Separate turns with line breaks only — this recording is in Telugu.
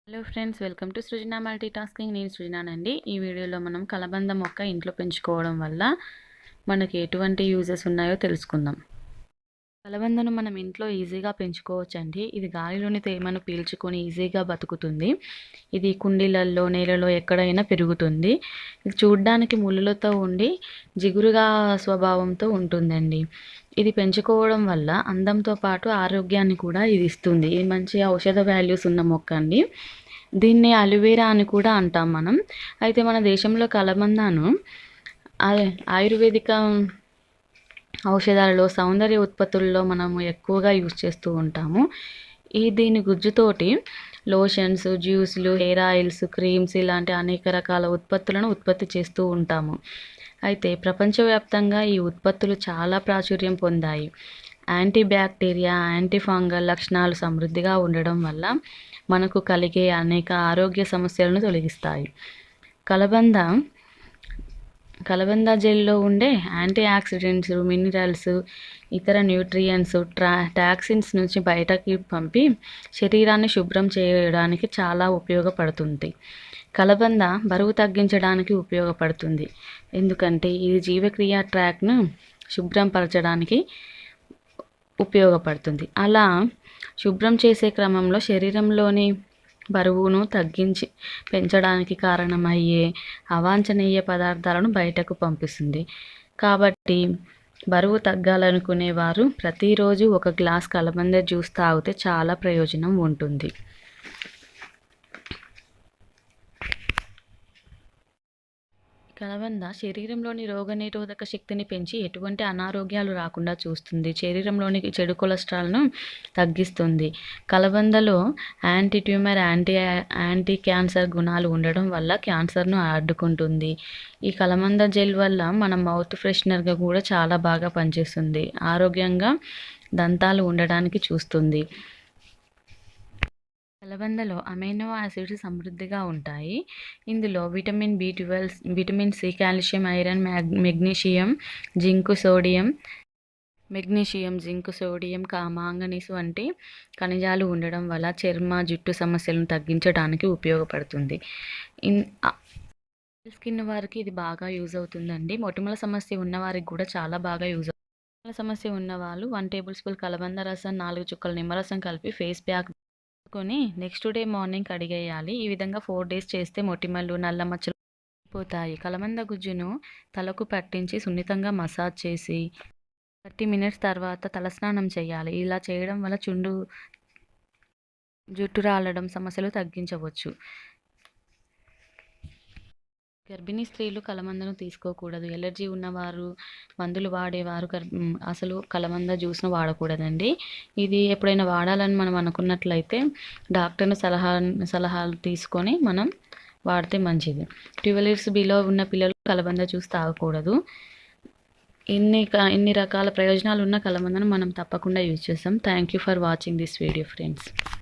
Hello friends, welcome to Srujana multi tasking. నేను సృజనానండి. ఈ వీడియోలో మనం కలబంద మొక్క ఇంట్లో పెంచుకోవడం వల్ల మనకి ఎటువంటి యూజెస్ ఉన్నాయో తెలుసుకుందాం. కలబందను మనం ఇంట్లో ఈజీగా పెంచుకోవచ్చండి. ఇది గాలిలోని తేమను పీల్చుకొని ఈజీగా బతుకుతుంది. ఇది కుండీలలో, నేలలో ఎక్కడైనా పెరుగుతుంది. ఇది చూడ్డానికి ముళ్ళులతో ఉండి జిగురుగా స్వభావంతో ఉంటుందండి. ఇది పెంచుకోవడం వల్ల అందంతో పాటు ఆరోగ్యాన్ని కూడా ఇది ఇస్తుంది. ఇది మంచి ఔషధ వాల్యూస్ ఉన్న మొక్క అండి. దీన్ని అలోవెరా అని కూడా అంటాం మనం. అయితే మన దేశంలో కలబందను ఆయుర్వేదిక ఔషధాలలో, సౌందర్య ఉత్పత్తుల్లో మనము ఎక్కువగా యూజ్ చేస్తూ ఉంటాము. దీని గుజ్జుతోటి లోషన్స్, జ్యూస్లు, హెయిర్ ఆయిల్స్, క్రీమ్స్ ఇలాంటి అనేక రకాల ఉత్పత్తులను ఉత్పత్తి చేస్తూ ఉంటాము. అయితే ప్రపంచవ్యాప్తంగా ఈ ఉత్పత్తులు చాలా ప్రాచుర్యం పొందాయి. యాంటీ బ్యాక్టీరియా, యాంటీ ఫంగల్ లక్షణాలు సమృద్ధిగా ఉండడం వల్ల మనకు కలిగే అనేక ఆరోగ్య సమస్యలను తొలగిస్తాయి. కలబంద జెల్లో ఉండే యాంటీ ఆక్సిడెంట్స్, మినరల్స్, ఇతర న్యూట్రియంట్స్ టాక్సిన్స్ నుంచి బయటకి పంపి శరీరాన్ని శుభ్రం చేయడానికి చాలా ఉపయోగపడుతుంది. కలబంద బరువు తగ్గించడానికి ఉపయోగపడుతుంది. ఎందుకంటే ఇది జీవక్రియ ట్రాక్ను శుభ్రం పరచడానికి ఉపయోగపడుతుంది. అలా శుభ్రం చేసే క్రమంలో శరీరంలోని బరువును పెంచడానికి కారణమయ్యే అవాంఛనీయ పదార్థాలను బయటకు పంపిస్తుంది. కాబట్టి బరువు తగ్గాలనుకునే వారు ప్రతిరోజు ఒక గ్లాస్ కలబంద జ్యూస్ తాగితే చాలా ప్రయోజనం ఉంటుంది. కలబంద శరీరంలోని రోగనిరోధక శక్తిని పెంచి ఎటువంటి అనారోగ్యాలు రాకుండా చూస్తుంది. శరీరంలోని చెడు కొలెస్ట్రాల్ను తగ్గిస్తుంది. కలబందలో యాంటీ ట్యూమర్, యాంటీ క్యాన్సర్ గుణాలు ఉండడం వల్ల క్యాన్సర్ను అడ్డుకుంటుంది. ఈ కలబంద జెల్ వల్ల మన మౌత్ ఫ్రెషనర్గా కూడా చాలా బాగా పనిచేస్తుంది. ఆరోగ్యంగా దంతాలు ఉండడానికి చూస్తుంది. కలబందలో అమైనో యాసిడ్స్ సమృద్ధిగా ఉంటాయి. ఇందులో vitamin B12, vitamin C, calcium, iron, magnesium, zinc, sodium, manganese వంటి ఖనిజాలు ఉండడం వల్ల చర్మ, జుట్టు సమస్యలను తగ్గించడానికి ఉపయోగపడుతుంది. స్కిన్ వారికి ఇది బాగా యూజ్ అవుతుందండి. మొటిమల సమస్య ఉన్నవారికి కూడా చాలా బాగా యూజ్ అవుతుంది. మొటిమల సమస్య ఉన్నవాళ్ళు 1 టేబుల్ స్పూన్ కలబంద రసం, 4 చుక్కల నిమ్మరసం కలిపి face pack next day morning కడిగేయాలి. ఈ విధంగా 4 డేస్ చేస్తే మొటిమలు, నల్ల మచ్చలు పోతాయి. కలబంద గుజ్జును తలకు పట్టించి సున్నితంగా మసాజ్ చేసి 30 మినిట్స్ తర్వాత తలస్నానం చేయాలి. ఇలా చేయడం వల్ల జుట్టు రాలడం సమస్యలు తగ్గించవచ్చు. గర్భిణీ స్త్రీలు కలబందను తీసుకోకూడదు. ఎలర్జీ ఉన్నవారు, మందులు వాడేవారు అసలు కలబంద జ్యూస్ను వాడకూడదండి. ఇది ఎప్పుడైనా వాడాలని మనం అనుకున్నట్లయితే డాక్టర్ని సలహాలు తీసుకొని మనం వాడితే మంచిది. 12 years బిలో ఉన్న పిల్లలు కలబంద జ్యూస్ తాగకూడదు. ఇన్ని రకాల ప్రయోజనాలు ఉన్న కలబందను మనం తప్పకుండా యూజ్ చేస్తాం. Thank you for watching this video friends.